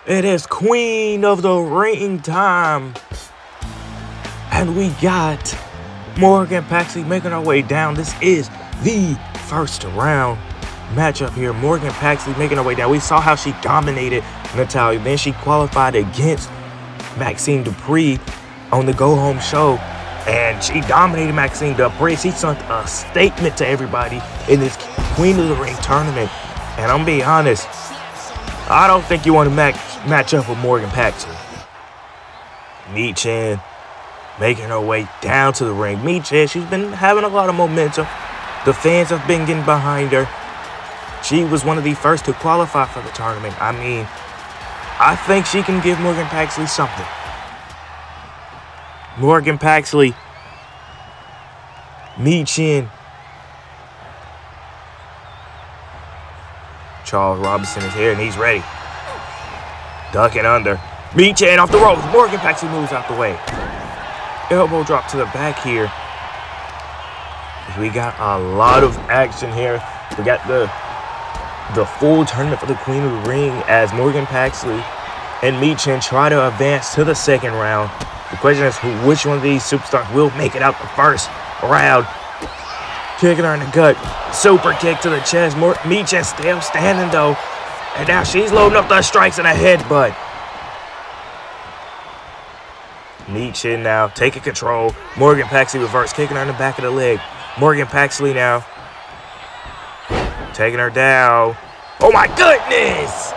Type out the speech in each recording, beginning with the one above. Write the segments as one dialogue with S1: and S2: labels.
S1: It is Queen of the Ring time. And we got Morgan Paxley making her way down. This is the first round matchup here. Morgan Paxley making her way down. We saw how she dominated Natalya. Then she qualified against Maxine Dupree on the Go Home show. And she dominated Maxine Dupree. She sent a statement to everybody in this Queen of the Ring tournament. And I'm being honest, I don't think you want to match up with Morgan Paxley. Michin making her way down to the ring. Michin, she's been having a lot of momentum. The fans have been getting behind her. She was one of the first to qualify for the tournament. I mean, I think she can give Morgan Paxley something. Morgan Paxley, Michin. Charles Robinson is here and he's ready. Ducking under. Michin off the ropes. Morgan Paxley moves out the way. Elbow drop to the back here. We got a lot of action here. We got the full tournament for the Queen of the Ring as Morgan Paxley and Michin try to advance to the second round. The question is which one of these superstars will make it out the first round. Kicking her in the gut. Super kick to the chest. Michin still standing though. And now she's loading up the strikes and a headbutt. Michin now taking control. Morgan Paxley reverse, kicking her in the back of the leg. Morgan Paxley now taking her down. Oh my goodness!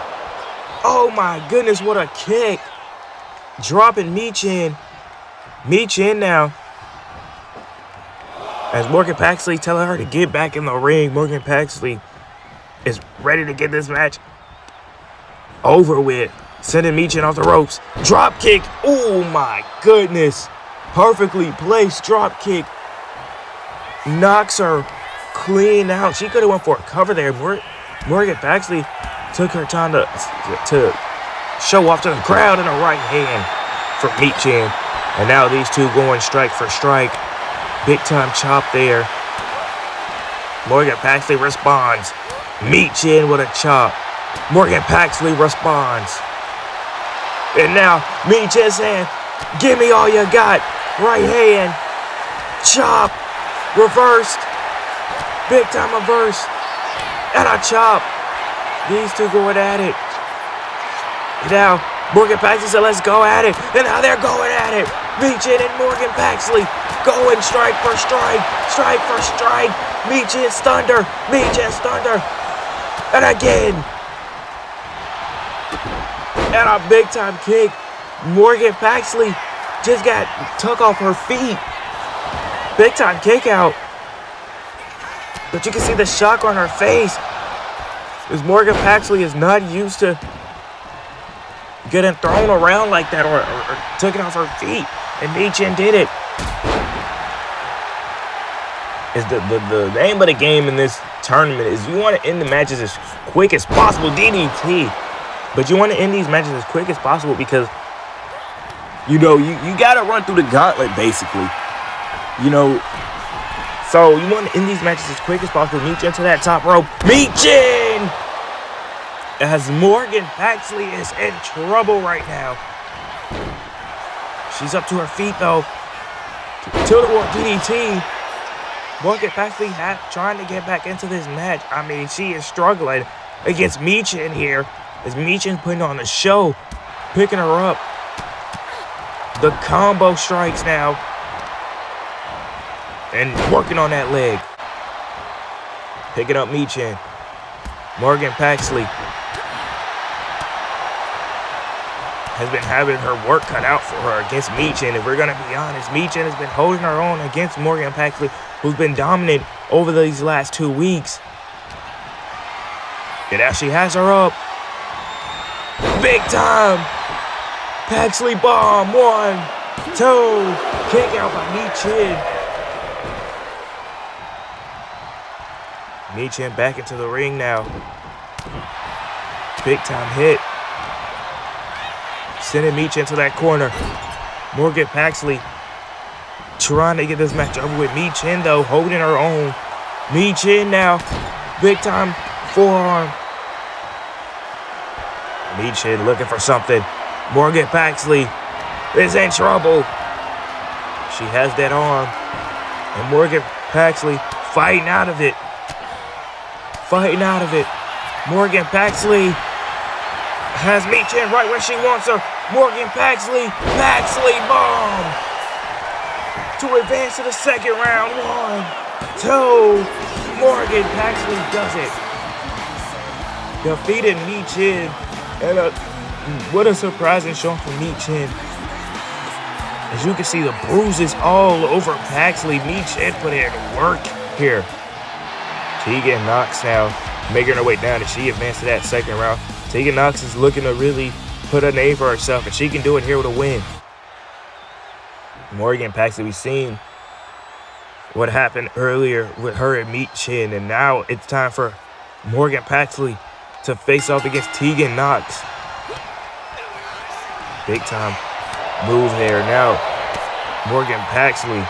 S1: Oh my goodness, what a kick. Dropping Michin. Michin now. As Morgan Paxley telling her to get back in the ring, Morgan Paxley is ready to get this match over with. Sending Michin off the ropes. Drop kick. Oh my goodness. Perfectly placed drop kick. Knocks her clean out. She could have went for a cover there. Morgan Paxley took her time to show off to the crowd in a right hand for Michin. And now these two going strike for strike. Big time chop there. Morgan Paxley responds. Michin with a chop. Morgan Paxley responds. And now Michin saying, give me all you got. Right hand. Chop. Reversed. Big time reverse. And a chop. These two going at it. Now Morgan Paxley said, let's go at it. And now they're going at it. Michin and Morgan Paxley going strike for strike. Strike for strike. Michin stunned her. Michin stunned her. And again. And a big time kick. Morgan Paxley just got took off her feet. Big time kick out. But you can see the shock on her face. Because Morgan Paxley is not used to getting thrown around like that or taken off her feet. And Michin did it. Is the name of the game in this tournament is you want to end the matches as quick as possible. DDT. But you want to end these matches as quick as possible because, you know, you got to run through the gauntlet, basically. You know, so you want to end these matches as quick as possible. Michin to that top rope. Michin! As Morgan Paxley is in trouble right now. She's up to her feet, though. Tilt-a-whirl DDT. Morgan Paxley trying to get back into this match. I mean, she is struggling against Michin here. As Michin putting on a show, picking her up. The combo strikes now. And working on that leg. Picking up Michin. Morgan Paxley has been having her work cut out for her against Michin. If we're going to be honest, Michin has been holding her own against Morgan Paxley, who's been dominant over these last 2 weeks. And now she has her up. Big time. Paxley bomb. 1, 2. Kick out by Michin. Michin back into the ring now. Big time hit. Sending Michin to that corner. Morgan Paxley trying to get this match over with. Michin, though, holding her own. Michin now. Big time forearm. Meechin looking for something. Morgan Paxley is in trouble. She has that arm. And Morgan Paxley fighting out of it. Fighting out of it. Morgan Paxley has Meechin right where she wants her. Morgan Paxley. Paxley bomb. To advance to the second round. 1, 2. Morgan Paxley does it. Defeated Meechin. And what a surprising showing from Meechin. As you can see, the bruises all over Paxley. Meechin put in work here. Tegan Knox now making her way down as she advanced to that second round. Tegan Knox is looking to really put a name for herself, and she can do it here with a win. Morgan Paxley, we've seen what happened earlier with her and Meechin, and now it's time for Morgan Paxley to face off against Tegan Knox. Big time move there. Now, Morgan Paxley,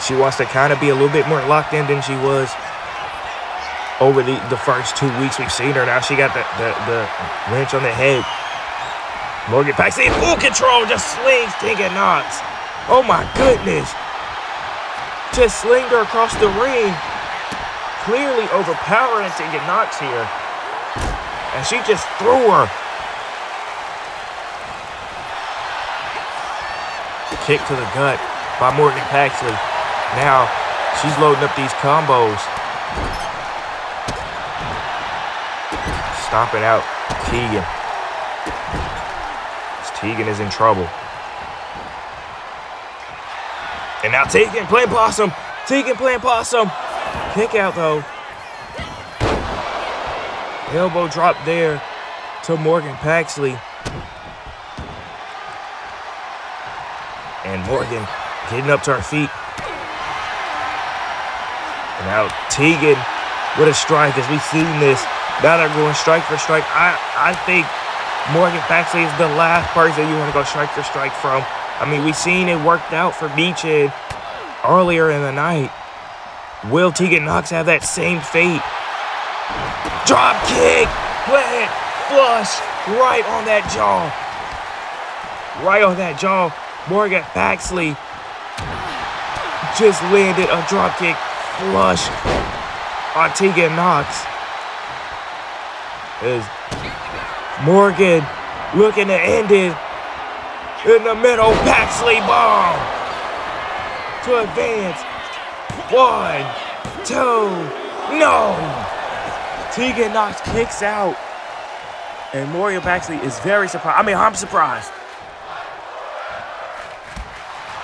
S1: she wants to kind of be a little bit more locked in than she was over the first 2 weeks we've seen her. Now she got the wrench on the head. Morgan Paxley in full control, just slings Tegan Knox. Oh my goodness. Just slinged her across the ring. Clearly overpowering Tegan Knox here. And she just threw her. Kick to the gut by Morgan Paxley. Now she's loading up these combos. Stomping out Tegan. Tegan is in trouble. And now Tegan playing possum. Tegan playing possum. Kick out though. Elbow drop there to Morgan Paxley. And Morgan getting up to her feet. And now Tegan with a strike as we've seen this. Now they're going strike for strike. I think Morgan Paxley is the last person you want to go strike for strike from. I mean, we've seen it worked out for Meechin earlier in the night. Will Tegan Knox have that same fate? Drop kick, plant, flush, right on that jaw. Right on that jaw. Morgan Paxley just landed a drop kick flush on Tegan Knox. As Morgan looking to end it in the middle. Paxley bomb to advance. 1, 2, no. Tegan Knox kicks out. And Morgan Paxley is very surprised. I mean, I'm surprised.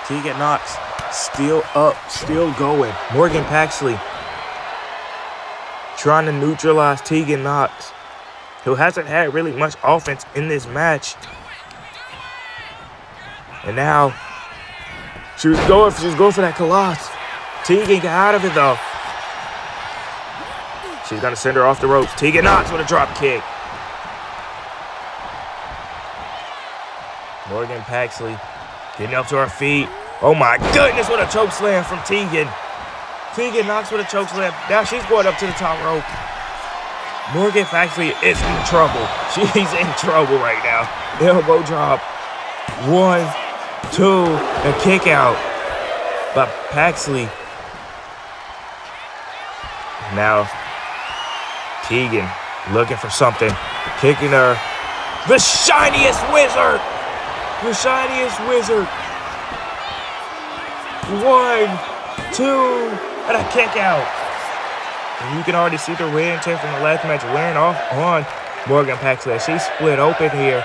S1: Tegan Knox still up, still going. Morgan Paxley trying to neutralize Tegan Knox, who hasn't had really much offense in this match. And now she was going for that Colossus. Tegan got out of it though. She's gonna send her off the ropes. Tegan Knox with a drop kick. Morgan Paxley getting up to her feet. Oh my goodness, what a choke slam from Tegan. Tegan Knox with a choke slam. Now she's going up to the top rope. Morgan Paxley is in trouble. She's in trouble right now. Elbow drop. 1, 2, and kick out by Paxley. Now Tegan looking for something. Kicking her. The shiniest wizard. The shiniest wizard. 1, 2, and a kick out. And you can already see the red tint from the last match wearing off on Morgan Paxley. She split open here.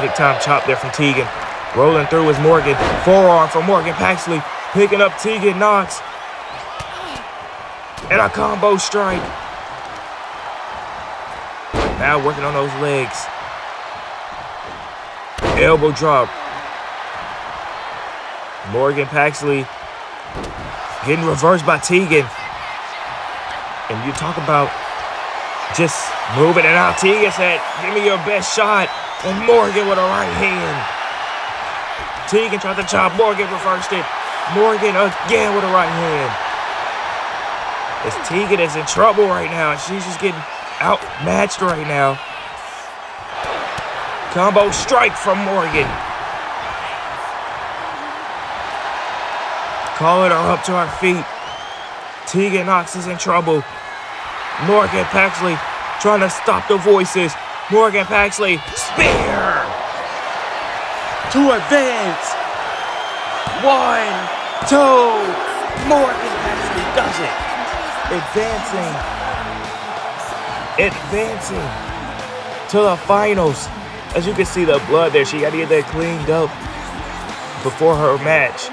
S1: Big time chop there from Tegan. Rolling through is Morgan. Forearm from Morgan Paxley. Picking up Tegan Knox. And a combo strike. Now working on those legs. Elbow drop. Morgan Paxley getting reversed by Tegan. And you talk about just moving it out. Tegan said, give me your best shot. And Morgan with a right hand. Tegan tried to chop. Morgan reversed it. Morgan again with a right hand. As Tegan is in trouble right now. She's just getting outmatched right now. Combo strike from Morgan. Calling her up to her feet. Tegan Knox is in trouble. Morgan Paxley trying to stop the voices. Morgan Paxley, spear to advance. 1, 2. Morgan Paxley does it. Advancing to the finals. As you can see the blood there, she got to get that cleaned up before her match.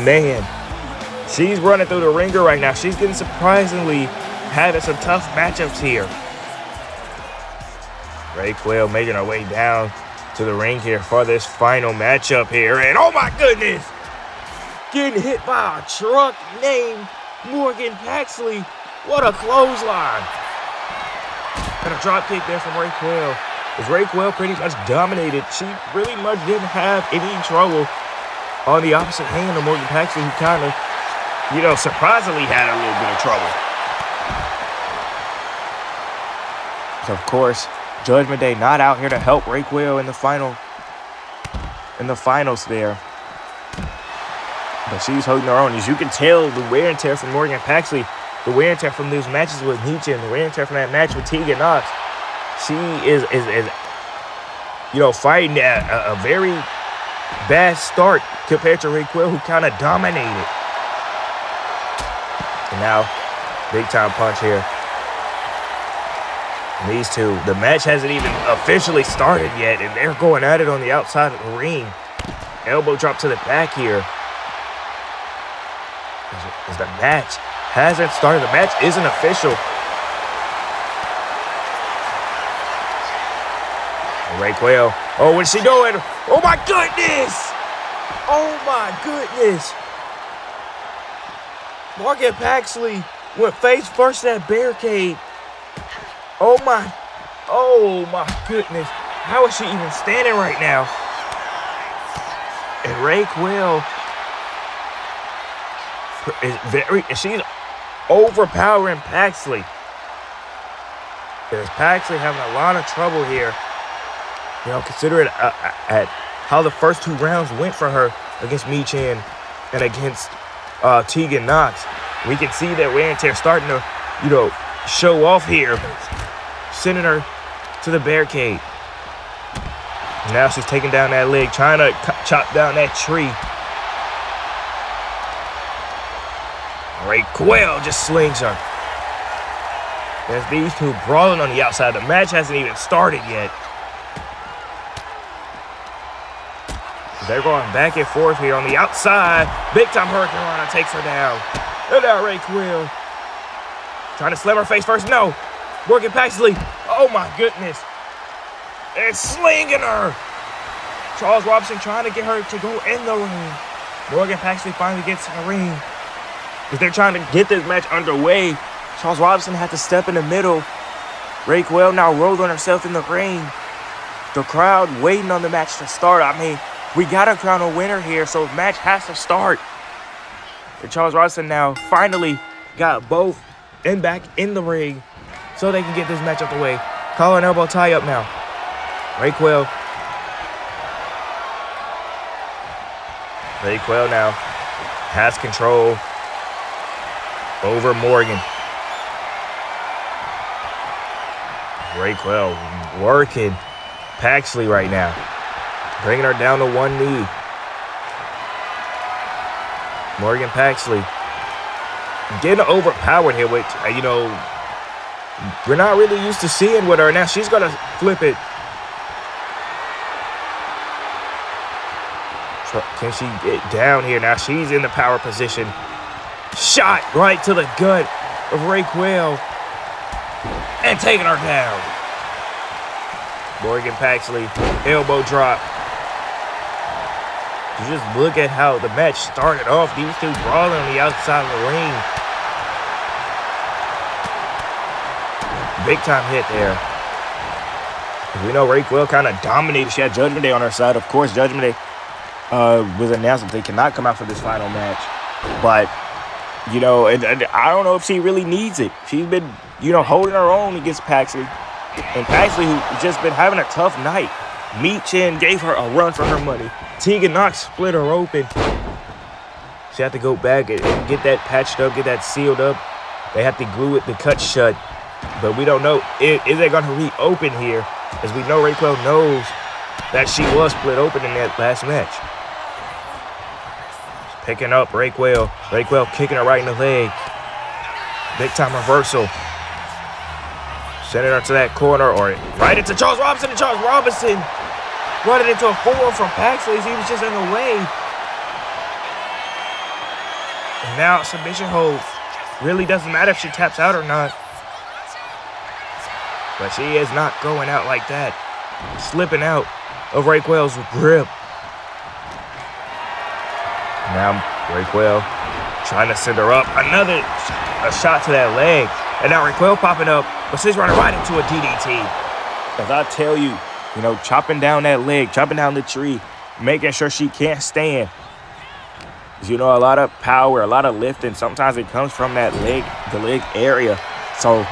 S1: Man, she's running through the ringer right now. She's getting surprisingly having some tough matchups here. Ray Quayle making her way down to the ring here for this final matchup here. And oh my goodness, getting hit by a truck named Morgan Paxley. What a clothesline. And a drop kick there from Ray Quayle. As Ray Quayle pretty much dominated. She really much didn't have any trouble on the opposite hand of Morgan Paxley, who kind of, surprisingly had a little bit of trouble. So, of course, Judgment Day not out here to help Ray Quayle in the finals there. But she's holding her own. As you can tell, the wear and tear from Morgan Paxley, the wear and tear from those matches with Nietzsche, and the wear and tear from that match with Tegan Knox, she is fighting at a very bad start compared to Ray Quayle, who kind of dominated. And now, big time punch here. And these two, the match hasn't even officially started yet, and they're going at it on the outside of the ring. Elbow drop to the back here. As the match hasn't started. The match isn't official. And Ray Quayle. Oh, what's she doing? Oh my goodness! Oh my goodness! Morgan Paxley went face first in that barricade. Oh my goodness. How is she even standing right now? And Ray Quayle she's overpowering Paxley. There's Paxley having a lot of trouble here. Considering at how the first 2 rounds went for her against Michan and against Tegan Knox. We can see that wear and tear starting to, show off here. Sending her to the barricade. Now she's taking down that leg, trying to chop down that tree. Ray Quayle just slings her. There's these two brawling on the outside. The match hasn't even started yet. They're going back and forth here on the outside. Big time Hurricane Rana takes her down. And now Ray Quayle trying to slam her face first. No. Morgan Paxley. Oh my goodness. And slinging her. Charles Robinson trying to get her to go in the ring. Morgan Paxley finally gets in the ring. As they're trying to get this match underway, Charles Robinson had to step in the middle. Ray Quayle now rolling herself in the ring. The crowd waiting on the match to start. I mean, we got to crown a winner here, so the match has to start. And Charles Robinson now finally got both back in the ring so they can get this match out the way. Collar and elbow tie up now. Ray Quayle now has control over Morgan. Ray Quayle working Paxley right now. Bringing her down to one knee. Morgan Paxley getting overpowered here, which, we're not really used to seeing with her. Now she's going to flip it. Can she get down here? Now she's in the power position. Shot right to the gut of Ray Quayle. And taking her down. Morgan Paxley, elbow drop. You just look at how the match started off. These two brawling on the outside of the ring. Big time hit there. We know Ray Quayle kind of dominated. She had Judgment Day on her side. Of course, Judgment Day was announced that they cannot come out for this final match. But You know, and I don't know if she really needs it. She's been, you know, holding her own against Paxley. And Paxley, who's just been having a tough night. Meechin gave her a run for her money. Tegan Knox split her open. She had to go back and get that patched up, get that sealed up. They have to glue it, the cut shut. But we don't know, is it going to reopen here? As we know, Raquel knows that she was split open in that last match. Picking up Raquel. Raquel kicking her right in the leg. Big time reversal. Sending her to that corner or right into Charles Robinson. And Charles Robinson running into a forearm from Paxley as he was just in the way. And now submission hold. Really doesn't matter if she taps out or not. But she is not going out like that. Slipping out of Raquel's grip. Now Raquel trying to send her up. Another shot to that leg. And now Raquel popping up. But she's running right into a DDT. As I tell you, you know, chopping down that leg, chopping down the tree, making sure she can't stand. You know, a lot of power, a lot of lifting. Sometimes it comes from that leg, the leg area. So,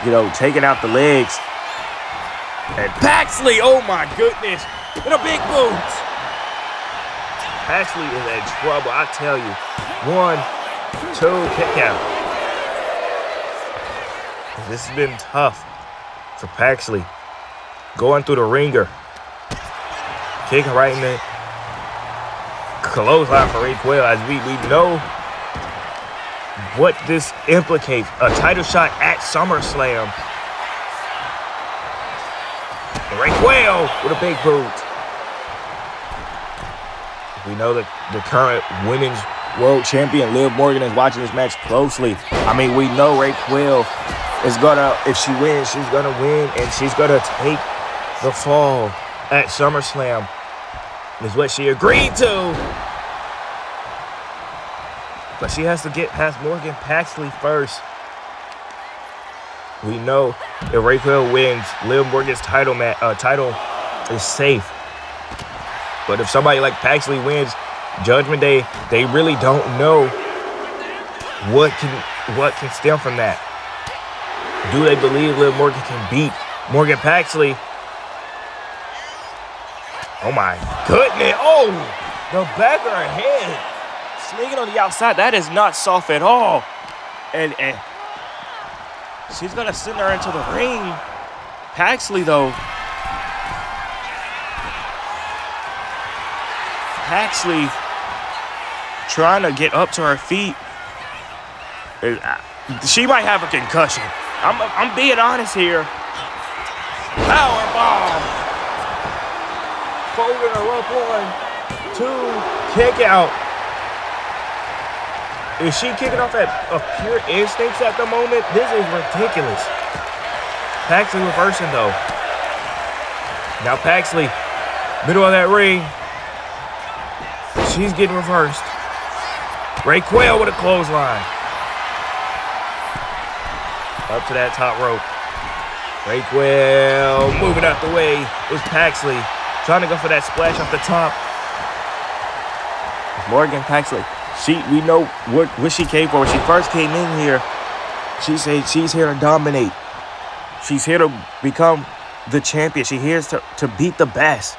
S1: you know, taking out the legs. And Paxley, oh my goodness, in a big boot. Paxley is in trouble, I tell you. 1, 2, kick out. This has been tough for Paxley. Going through the ringer. Kicking right in the clothesline for Raquel, as we know what this implicates. A title shot at SummerSlam. And Raquel with a big boot. We know that the current women's world champion, Liv Morgan, is watching this match closely. I mean, we know Raquel is gonna, if she wins, she's gonna win, and she's gonna take the fall at SummerSlam. Is what she agreed to. But she has to get past Morgan Paxley first. We know if Raquel wins, Liv Morgan's title is safe. But if somebody like Paxley wins, Judgment Day, they really don't know what can stem from that. Do they believe Liv Morgan can beat Morgan Paxley? Oh my goodness. Oh, the back of her head. Sneaking on the outside. That is not soft at all. And she's going to send her into the ring. Paxley, though. Paxley trying to get up to her feet. She might have a concussion. I'm being honest here. Power bomb. Folding her up. 1, 2, kick out. Is she kicking off at pure instincts at the moment? This is ridiculous. Paxley reversing, though. Now Paxley, middle of that ring. She's getting reversed. Raquel with a clothesline. Up to that top rope. Raquel moving out the way. It's Paxley trying to go for that splash off the top. Morgan Paxley. We know what she came for. When she first came in here, she said she's here to dominate. She's here to become the champion. She's here to beat the best.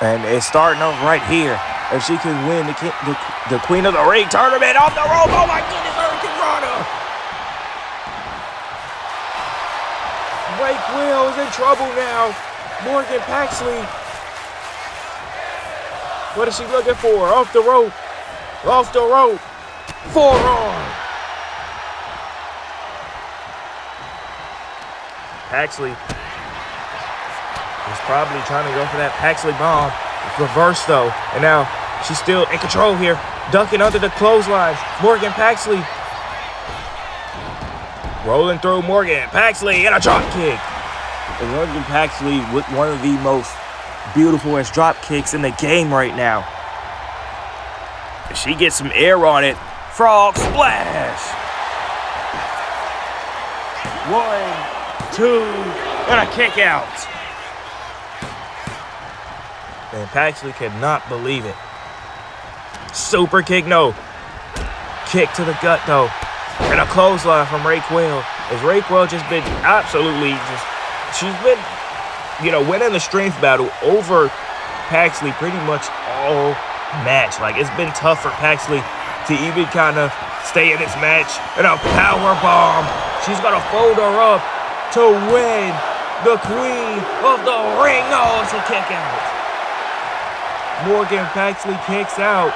S1: And it's starting off right here. If she can win the Queen of the Ring tournament off the rope. Oh my goodness, Hurricane Rana. Raquel is in trouble now. Morgan Paxley. What is she looking for? Off the rope. Off the rope. Forearm. Paxley is probably trying to go for that Paxley bomb. It's reversed, though. And now she's still in control here. Ducking under the clotheslines. Morgan Paxley. Rolling through Morgan Paxley and a drop kick. And Morgan Paxley with one of the most beautiful as drop kicks in the game right now. If she gets some air on it, frog splash. 1, 2, and a kick out. And Paxley cannot believe it. Super kick, no. Kick to the gut, though. And a clothesline from Raquel. As Raquel just been absolutely she's been, winning the strength battle over Paxley pretty much all match. Like, it's been tough for Paxley to even kind of stay in this match. And a power bomb. She's going to fold her up to win the queen of the ring. No, it's a kick out. Morgan Paxley kicks out.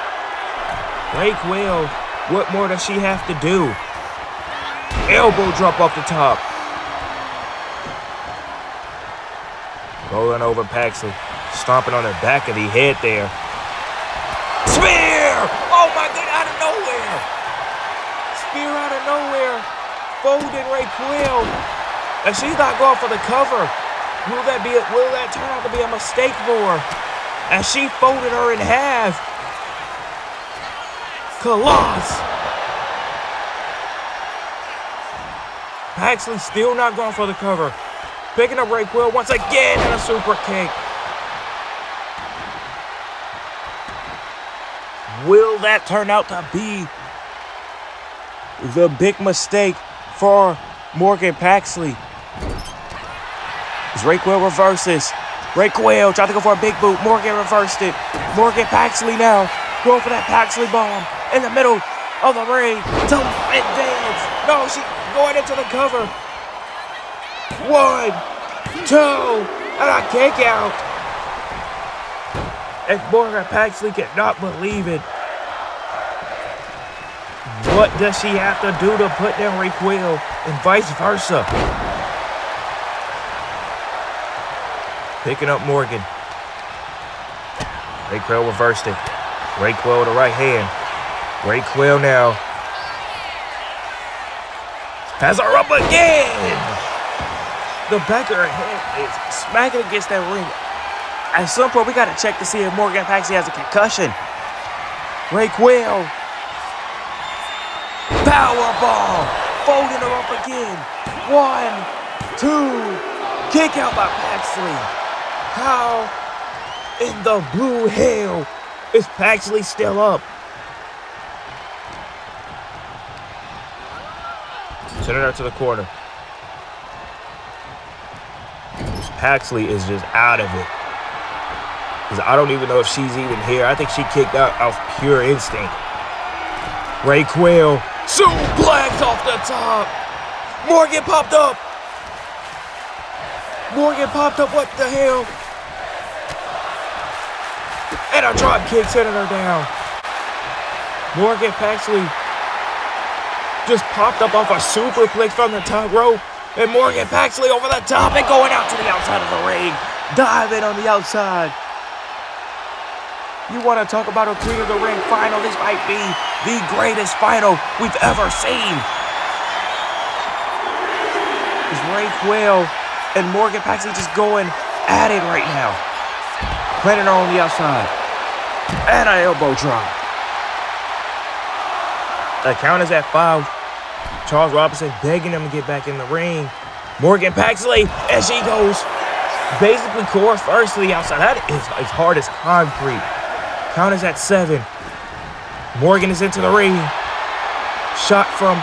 S1: Raquel, what more does she have to do? Elbow drop off the top. Rolling over Paxley. Stomping on the back of the head there. Spear! Oh my God, out of nowhere. Spear out of nowhere. Folding Raquel. And she's not going for the cover. Will that turn out to be a mistake for her? And she folded her in half. Colosse. Paxley still not going for the cover. Picking up Raquel once again and a super kick. Will that turn out to be the big mistake for Morgan Paxley? As Raquel reverses. Raquel tried to go for a big boot. Morgan reversed it. Morgan Paxley now going for that Paxley bomb in the middle of the ring to advance. No, she's going into the cover. 1, 2, and a kick out. And Morgan Paxley cannot believe it. What does she have to do to put down Raquel and vice versa? Picking up Morgan. Raquel reversed it. Raquel with the right hand. Raquel now has her up again. The back of her head is smacking against that ring. At some point, we got to check to see if Morgan Paxley has a concussion. Raquel. Powerball. Folding her up again. 1, 2. Kick out by Paxley. How in the blue hell is Paxley still up? Sending her to the corner. Paxley is just out of it. Because I don't even know if she's even here. I think she kicked out of pure instinct. Raquel, suplex off the top. Morgan popped up. Morgan popped up, what the hell? And a drop kick sending her down. Morgan Paxley just popped up off a superplex from the top rope. And Morgan Paxley over the top and going out to the outside of the ring. Diving on the outside. You want to talk about a Queen of the Ring final? This might be the greatest final we've ever seen. It's Raquel and Morgan Paxley just going at it right now. Planting her on the outside. And an elbow drop. The count is at 5. Charles Robinson begging him to get back in the ring. Morgan Paxley, and she goes basically core first to the outside. That is as hard as concrete. Count is at 7. Morgan is into the ring. Shot from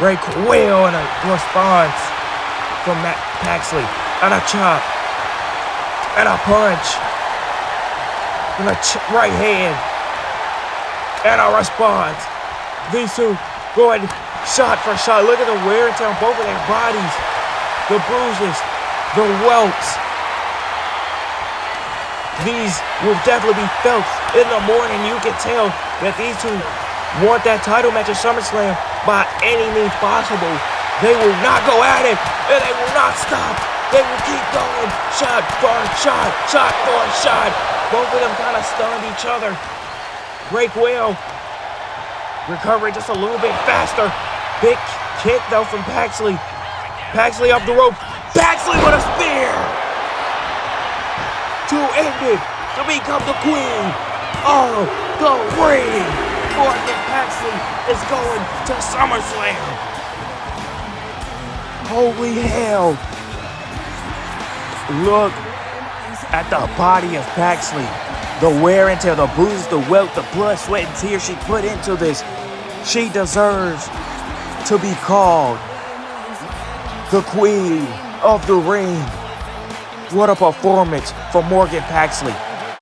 S1: Raquel and a response from Matt Paxley. And a chop. And a punch. And a right hand. And a response. These two going shot for shot. Look at the wear and tear on both of their bodies. The bruises. The welts. These will definitely be felt in the morning. You can tell that these two want that title match at SummerSlam by any means possible. They will not go at it, and they will not stop. They will keep going. Shot for shot. Shot for shot. Both of them kind of stunned each other. Raquel recovering just a little bit faster. Big kick, though, from Paxley. Paxley up the rope. Paxley with a spear to end it, to become the queen of the ring. Morgan Paxley is going to SummerSlam. Holy hell. Look at the body of Paxley. The wear and tear, the bruises, the welt, the blood, sweat, and tears she put into this. She deserves to be called the queen of the ring. What a performance for Morgan Paxley.